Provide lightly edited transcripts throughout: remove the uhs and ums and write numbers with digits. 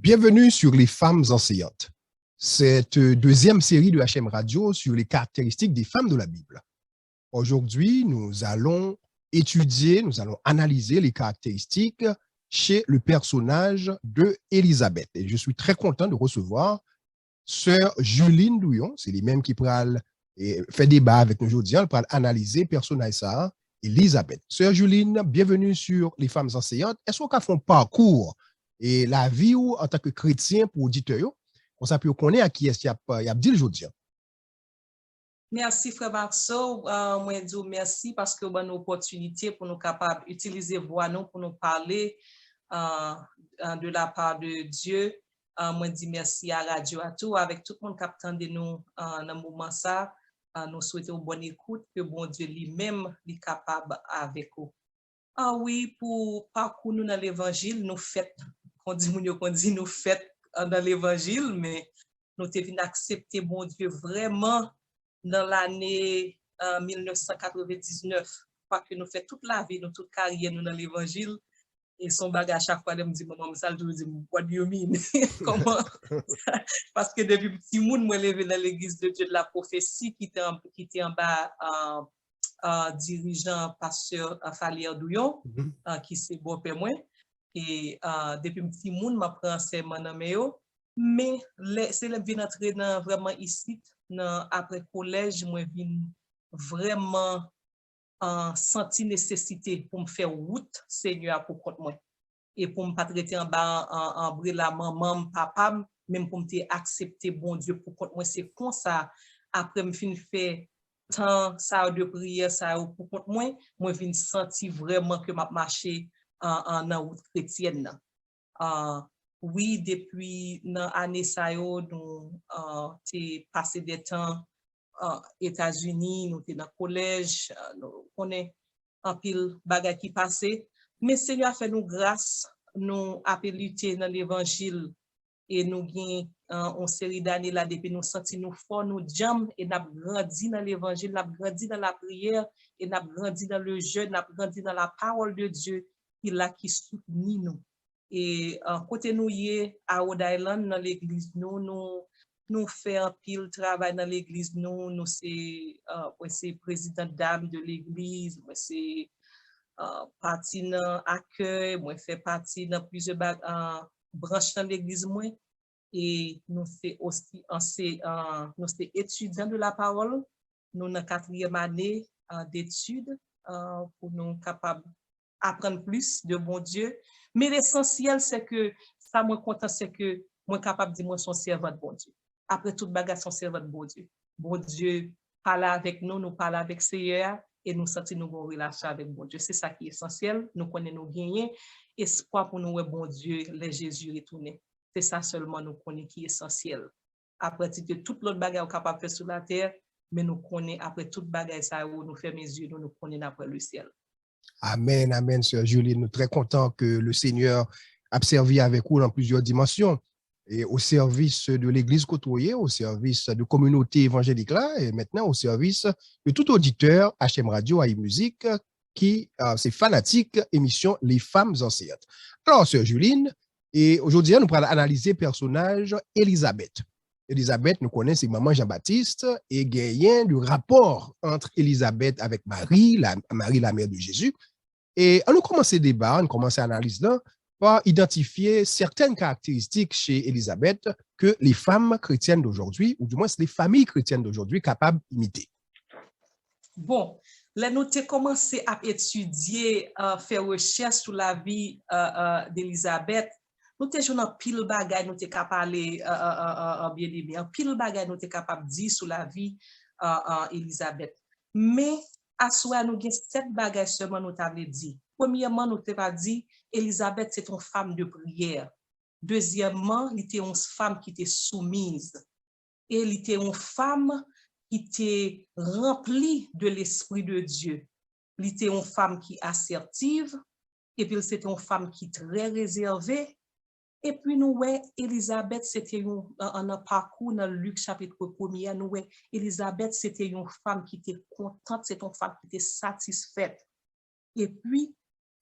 Bienvenue sur les femmes enseignantes. Cette deuxième série de HM Radio sur les caractéristiques des femmes de la Bible. Aujourd'hui, nous allons analyser les caractéristiques chez le personnage de Élisabeth. Et je suis très content de recevoir Sœur Juline Douillon, c'est les mêmes qui pral fait débat avec nous aujourd'hui, elle pral analyser le personnage ça, Élisabeth. Sœur Juline, bienvenue sur les femmes enseignantes. Est-ce qu'on fait un parcours et la vie ou en tant que chrétien pour auditeurs, on s'appelle connaître à qui est-ce qu'il y a dit aujourd'hui? Merci frère Marceau, moi dis merci parce que bonne opportunité pour nous capables utiliser voix nous pour nous parler de la part de Dieu. Moi dis merci à Radio à tout avec tout le monde qui attendait nous dans le moment ça. Nous souhaitons une bonne écoute que bon Dieu lui-même est capable avec vous. Ah oui, pour parcours nous dans l'évangile, nous fait qu'on dit nous fait dans l'évangile, mais nous devons accepter bon Dieu vraiment dans l'année 1999, parce que nous faisons toute la vie, toute carrière nous dans l'évangile, et son bagage à chaque fois, elle me dit, maman, ça, je me dis, what do you mean? Comment? Parce que depuis petit monde, moi, levé dans l'église de Dieu de la prophétie, qui était en bas, dirigeant pasteur Falière Douillon, qui c'est bon père moi, et depuis petit monde, m'a pris enseignement dans méo, mais c'est le vient entrer dans vraiment ici, après collège, moi vinn vraiment senti nécessité pour me faire route Seigneur pour compte moi et pour me pas traiter en bas en la maman papa même pour me accepter bon Dieu pour compte moi. C'est comme ça après me fin fait tant ça de prière ça pour compte moi vinn senti vraiment que m'a marché en route chrétienne. Oui, depuis l'année ça yo nous t'es passé des temps États-Unis, nous t'es dans collège, nous connaît un pile bagay qui passé, mais Seigneur a fait nous grâce, nous a lutter dans l'évangile et nous gain une série d'années là depuis nous senti nous fort, nous jam et n'a grandi dans l'évangile, n'a grandi dans la prière et n'a grandi dans le jeûne, n'a grandi dans la parole de Dieu qui soutenit nous. Et côté nous y à Rhode Island dans l'église nous fait un pile travail dans l'église nous c'est président d'âme de l'église, moi c'est partie dans accueil, moi fait partie dans plusieurs branches dans l'église moi et nous c'est aussi nous c'est étudiants de la parole, nous dans 4e année d'études pour nous capables apprendre plus de bon Dieu. Mais l'essentiel, c'est que, ça moi content, c'est que moi capable de dire moi son servant de bon Dieu. Après toute bagarre, son servant de bon Dieu. Bon Dieu parle avec nous parle avec Seigneur et nous sentons nous une relation avec bon Dieu. C'est ça qui est essentiel. Nous connaissons nous gagner. Espoir pour nous, bon Dieu, les Jésus retourné. C'est ça seulement nous connaissons qui est essentiel. Après toute l'autre bagarre capable de faire sur la terre, mais nous connaissons après toute bagarre ça où nous fermons les yeux, nous connaissons après le ciel. Amen, amen, Sœur Julie. Nous sommes très contents que le Seigneur a servi avec vous dans plusieurs dimensions. Et au service de l'Église côtoyée, au service de communauté évangélique là, et maintenant au service de tout auditeur HM Radio, AI Musique, qui c'est fanatique émission Les Femmes enseignantes. Alors, Sœur Juline, et aujourd'hui, nous allons analyser le personnage Élisabeth. Élisabeth, nous connaissons, c'est maman Jean-Baptiste, et gagnant le rapport entre Élisabeth avec Marie, la mère de Jésus. Et on a commencé le débat, on a commencé l'analyse là, par identifier certaines caractéristiques chez Élisabeth que les femmes chrétiennes d'aujourd'hui, ou du moins les familles chrétiennes d'aujourd'hui, capables d'imiter. Bon, là, nous avons commencé à étudier, faire recherche sur la vie d'Élisabeth. Nous avons un pile bagay, nous sommes capables de bien aimé, un pile bagay, nous sommes capables de dire sur la vie d'Élisabeth. Mais, à soi, nous avons 7 bagages seulement, nous avons dit. Premièrement, nous avons dit, Élisabeth, c'est une femme de prière. Deuxièmement, elle était une femme qui était soumise. Et elle était une femme qui était remplie de l'Esprit de Dieu. Elle était une femme qui est assertive. Et puis, c'était une femme qui est très réservée. Et puis, nous, Élisabeth, c'était un parcours dans Luc chapitre 1er, nous, Élisabeth, c'était une femme qui était contente, c'était une femme qui était satisfaite. Et puis,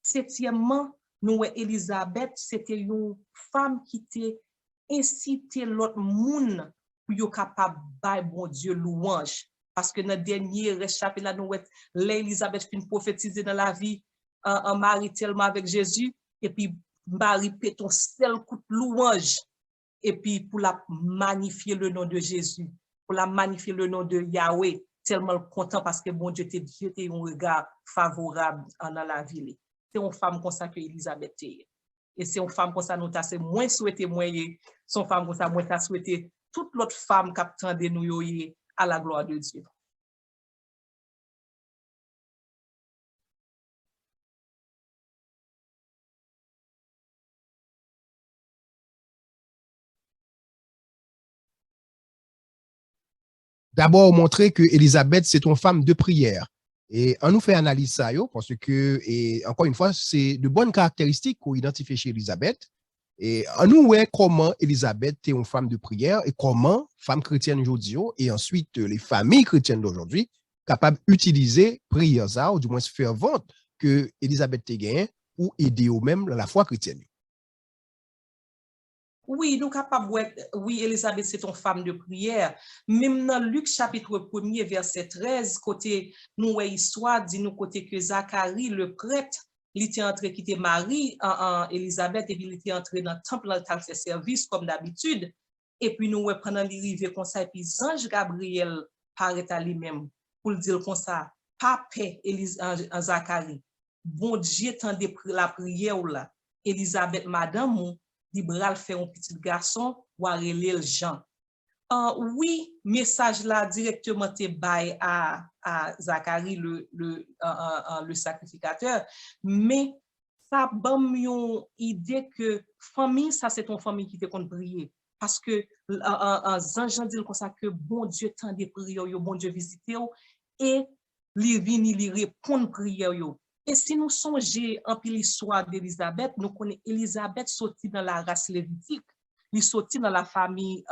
septièmement, nous, Élisabeth, c'était une femme qui était inciter l'autre monde pour yo capable bailler bon Dieu louange. Parce que dans le dernier réchappé là, nous l'Élisabeth fin prophétiser dans la vie en mari tellement avec Jésus, et puis Marie fait ton seul coup de louange, et puis pour la magnifier le nom de Jésus, pour la magnifier le nom de Yahweh, tellement content parce que bon Dieu t'a jeté un regard favorable dans la ville. C'est une femme comme ça que Élisabeth est. Et c'est une femme comme ça, nous t'as moins souhaité, son femme comme ça, moins t'as souhaité toute l'autre femme qui attend de nous à la gloire de Dieu. D'abord, montrer que Élisabeth, c'est une femme de prière. Et on nous fait analyse ça, parce que, et encore une fois, c'est de bonnes caractéristiques qu'on identifie chez Élisabeth. Et on nous voit comment Élisabeth est une femme de prière et comment femme chrétienne aujourd'hui et ensuite les familles chrétiennes d'aujourd'hui capables d'utiliser prière ça, ou du moins fervente que Élisabeth a gagné pour aider eux-mêmes dans la foi chrétienne. Oui, nous capables, oui, Élisabeth, c'est une femme de prière. Même dans Luc chapitre 1er, verset 13, côté nous, histoire dit nous côté que Zacharie, le prêtre, il était entré quitter Marie en Élisabeth, et puis il était entré dans le temple, dans le ses services comme d'habitude. Et puis nous, pendant l'arrivée comme ça, et puis Ange Gabriel paraît à lui-même pour le dire comme ça, pas paix, Zacharie. Bon Dieu tendait la prière là. Élisabeth, madame, il bral fait un petit garçon ou a relé le Jean. Oui, message là directement te bail à Zacharie le sacrificateur, mais ça donne une idée que famille, ça c'est ton famille qui te compte prier. Parce que Jean dit comme ça que bon Dieu tend des prières, bon Dieu visite et li vini li répondre prière yo. Et si nous songeons en pile l'histoire d'Élisabeth, nous connaissons Élisabeth sortie dans la race lévitique, il sortit dans la famille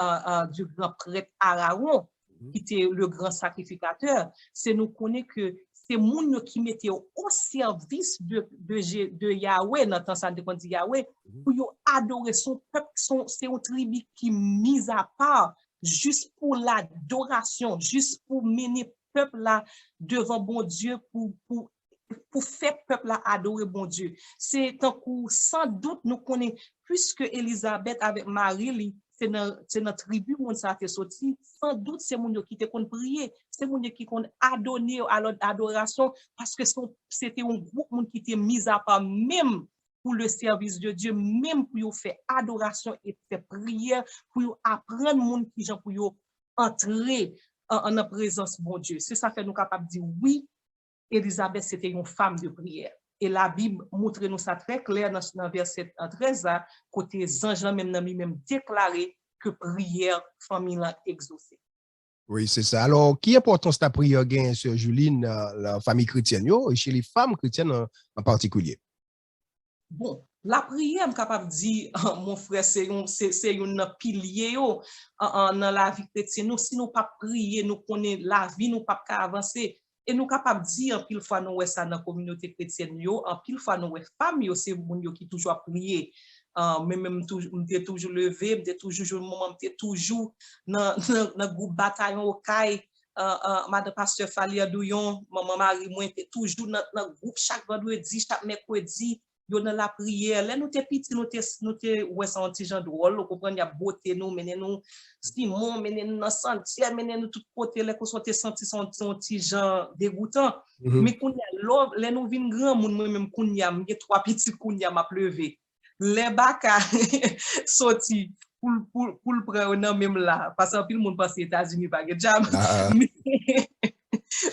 du grand prêtre Aaron, qui était le grand sacrificateur. C'est nous connaissons que c'est moun qui mettait au service de Yahweh, dans le sens de Yahweh, pour adorer son peuple, c'est une tribu qui mise à part juste pour l'adoration, juste pour mener peuple là devant bon Dieu, pour faire peuple là adorer bon Dieu. C'est un coup, sans doute, nous connaissons, puisque Élisabeth avec Marie, c'est notre tribu, moun ça fait sorti, sans doute c'est moun qui te kon prier, c'est moun qui kon adonner à l'adoration, parce que c'était un groupe moun qui était mis à part même pour le service de Dieu, même pour faire adoration et faire prière, pour apprendre moun qui gens pour entrer en la présence de bon Dieu. C'est ça fait nous capable de dire oui, Élisabeth, c'était une femme de prière. Et la Bible montre nous ça très clair dans verset 13, côté ange même déclaré que prière, famille l'a exaucée. Oui, c'est ça. Alors, qui importance ta prière gain, Sœur Juline, la famille chrétienne, et chez les femmes chrétiennes en particulier? Bon, la prière, je suis capable de dire, mon frère, c'est un pilier dans la vie chrétienne. Si nous ne pas prier, nous connaissons la vie, nous ne pas avancer. Et nous sommes capables de dire, en pile fois, nous ça dans la communauté chrétienne, en pile fois, nous femmes, c'est les qui toujours prier. Même toujours levé, toujours moment, toujours dans le groupe bataillon au CAI, madame pasteur Falia Douillon, maman Marie, moi, toujours dans le groupe chaque vendredi, chaque mercredi. Yo dans la prière, là nous t'es petit, nous t'es ouais ça un petit genre drôle, vous comprenez, il y a beauté nous, mener nous Simon, mener nous dans sentier, mener nous tout côté là qu'on soit senti son petit genre dégoûtant. Mais qu'on y a là nous vinn grand monde moi même qu'on y a, j'ai trois petits qu'on y a m'a pleuvé. Les baka sorti pour le prendre même là parce que tout le monde passe aux États-Unis pas jam.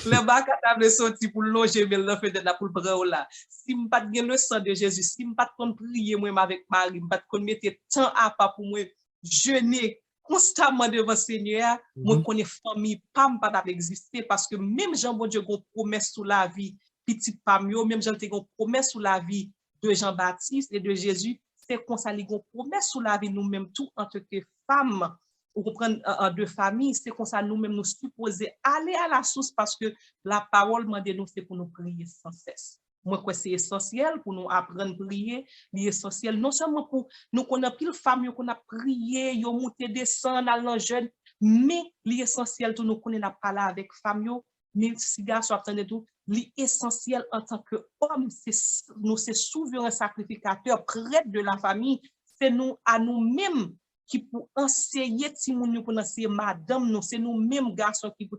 Le bac à table sorti pour loger mais le fait de la pour prendre là. Si me pas gen le sang de Jésus, si me pas kon prier moi avec Marie, me pas kon mettre temps à pas pour moi jeûner constamment devant Seigneur, moi connais famille pas exister parce que même Jean bon Dieu gon promesse sur la vie petit pamio, même Jean te gon promesse sur la vie de Jean-Baptiste et de Jésus, c'est comme ça li gon promesse sur la vie nous même tout en tant que femmes. Ou reprendre de famille, c'est comme ça nous-mêmes nous supposer aller à la source parce que la parole demande nous c'est pour nous prier sans cesse. moi que c'est essentiel pour nous apprendre à prier, c'est essentiel non seulement pour nous connaître pile femme qu'on a prié, yo monter descendre dans jeune, mais l'essentiel tout nous connaît la parler avec femme yo, mais si garçon attendez tout, l'essentiel en tant que homme, c'est souverain sacrificateur, prêtre de la famille, c'est nous à nous-mêmes qui pour enseigner Timoun pour enseigner madame nous, c'est nous-mêmes garçons qui pour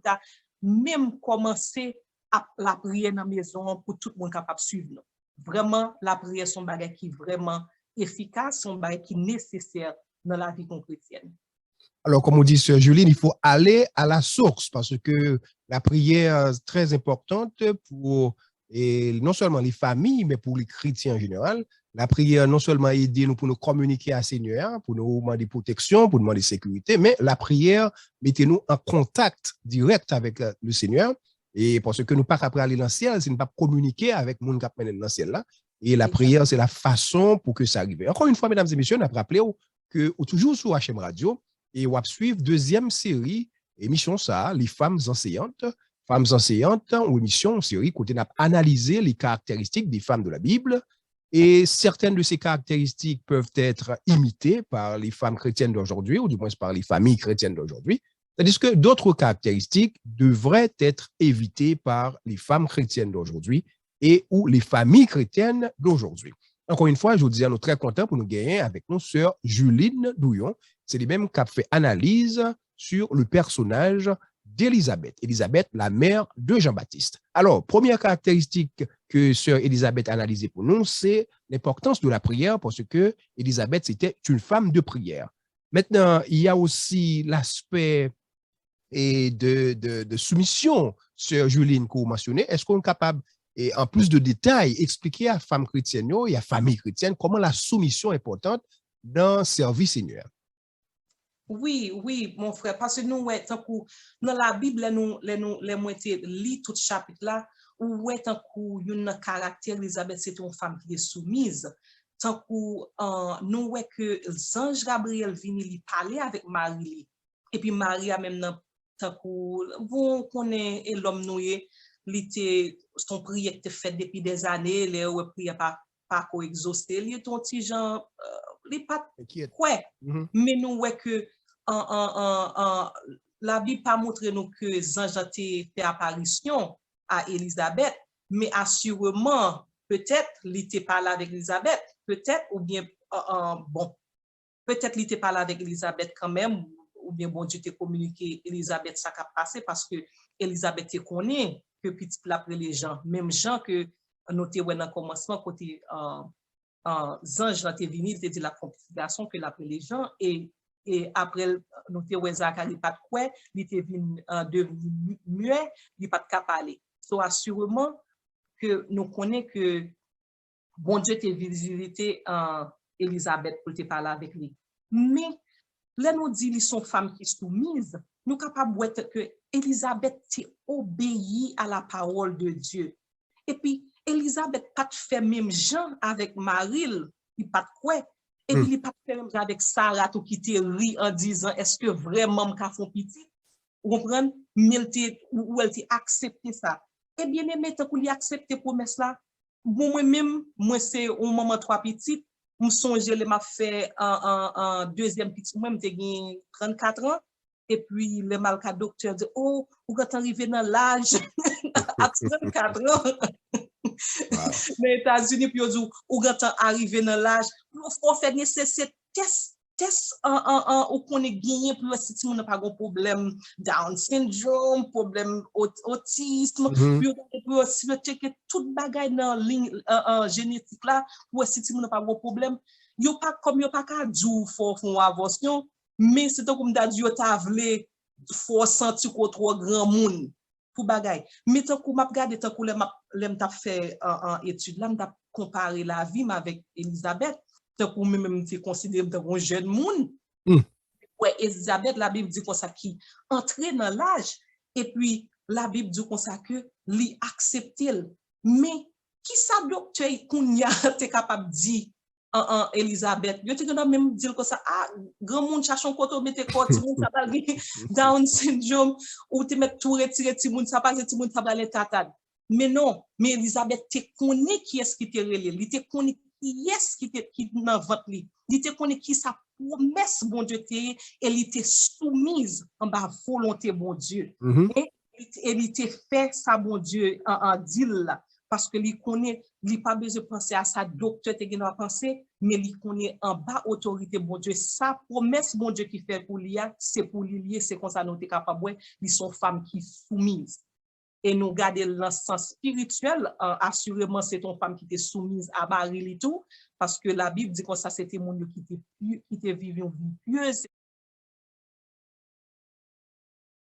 même commencer à la prière dans la maison pour tout le monde capable de suivre nous. Vraiment, la prière son bagage qui est vraiment efficace, son bagage qui est nécessaire dans la vie chrétienne. Alors, comme on dit, Sœur Juline, il faut aller à la source parce que la prière est très importante pour non seulement les familles, mais pour les chrétiens en général. La prière non seulement aider nous pour nous communiquer à Seigneur, pour nous demander protection, pour nous demander sécurité, mais la prière mettez-nous en contact direct avec le Seigneur. Et parce que nous pas qu'après aller dans le ciel, c'est ne pas communiquer avec le monde qui a mené dans le ciel là. Et la prière, c'est la façon pour que ça arrive. Encore une fois, mesdames et messieurs, on a rappelé que toujours sur HM Radio, et on va suivre deuxième série, émission ça, les femmes enseignantes. Femmes enseignantes, ou émission, série, côté on a analysé les caractéristiques des femmes de la Bible. Et certaines de ces caractéristiques peuvent être imitées par les femmes chrétiennes d'aujourd'hui, ou du moins par les familles chrétiennes d'aujourd'hui. Tandis que d'autres caractéristiques devraient être évitées par les femmes chrétiennes d'aujourd'hui et ou les familles chrétiennes d'aujourd'hui. Encore une fois, je vous dis, nous sommes très contents pour nous gagner avec nos sœurs Juline Douillon. C'est les mêmes qui ont fait analyse sur le personnage d'Élisabeth. Élisabeth, la mère de Jean-Baptiste. Alors, première caractéristique que sœur Élisabeth a analysée pour nous, c'est l'importance de la prière parce que Élisabeth, c'était une femme de prière. Maintenant, il y a aussi l'aspect de soumission, sœur Juline, que vous mentionnez. Est-ce qu'on est capable, et en plus de détails, expliquer à la femme chrétienne et à la famille chrétienne comment la soumission est importante dans le service Seigneur? Oui, mon frère, parce que nous, dans la Bible, les moitiés lit tout chapitre là, où est tant que une caractère, Elisabeth, c'est une femme qui est soumise. Tant que nous, que l'ange Gabriel vient lui parler avec Marie, et puis Marie a même tant que vous connaissez l'homme noué, son prière était faite depuis des années, les prières pas exaucée, il est ton petit genre, il pas quoi, mais nous que la Bible pas montré nous que les anges ont fait apparition à Élisabeth, mais assurément, peut-être il était pas là avec Élisabeth, peut-être, ou bien, bon, peut-être il était pas là avec Élisabeth quand même, ou bien bon Dieu t'a communiqué Élisabeth ça a passé parce que Élisabeth te connaît que petit après les gens, même gens que nous t'es dans commencement côté ange là t'es venu te dit la complication que l'après les gens et après nous t'es Zacharie pas de quoi, il était devenu muet, il pas de parler. So assurément que nous connaît que bon Dieu t'a visité Élisabeth pour te parler avec lui. Mais là nous dit ils sont femmes qui soumises, nous capable être que Élisabeth obéit à la parole de Dieu. Et puis Élisabeth pas fait même Jean avec Marie, il pas de quoi. Et puis il pas fait même Jean avec Sarah tout qui te rit en disant est-ce que vraiment m'ka font petit? Vous comprenez? Ou elle t'a accepté ça. Et bien aimé tant qu'il a accepté promesse là, bon moi-même moi c'est au moment trois petites, me songe les m'a fait un deuxième petit moi m'était gagné 34 ans et puis le malka docteur dit oh ou quand arrivé dans l'âge à 34 ans les États-Unis puis dit ou quand arrivé dans l'âge faut faire nécessaire test ou qu'on est gagné pour si tu n'as pas un problème Down syndrome, problème autisme, puis aussi checker toute bagaille dans ligne génétique là pour si tu n'as pas un problème. Yo pas comme yo pas qu'à dire faut avancer, mais c'est comme d'adi yo t'a vle faut sentir qu'on trop grand monde pour bagaille. Mais tant qu'on m'a regardé tant qu'on l'aime t'a fait en étude là, m'a comparer la vie avec Elisabeth. Tant qu'on même te considère comme un jeune monde. Ouais, Elisabeth, la Bible dit comme ça qui entrer dans l'âge et puis la Bible dit comme ça que li accepter. Mais qui ça docteur qu'on y a t'es capable dire en Elisabeth, yo te même dire comme ça ah grand monde cherche un côté mettre côté monde ça pas Down syndrome ou te mettre tout retirer ti monde ça pas ti monde ça va les tatade. Mais non, mais Elisabeth te connaît qui est-ce qui te relé, il te connaît qui est-ce qui dans votre lit, il te connaît qui sa promesse bon Dieu te et il était soumise en bas volonté bon Dieu. Et il te fait ça bon Dieu en deal là parce que il connaît, il pas besoin de penser à sa docteur te gen penser, mais il connaît en bas autorité bon Dieu, sa promesse bon Dieu qui fait pour lui, c'est pour lui, c'est comme ça nous t'es capable, ils sont femmes qui soumises. Et nous garder dans le sens spirituel, assurément, c'est ton femme qui était soumise à Marie et tout, parce que la Bible dit que ça, c'était mon qui était vivé une vie pieuse,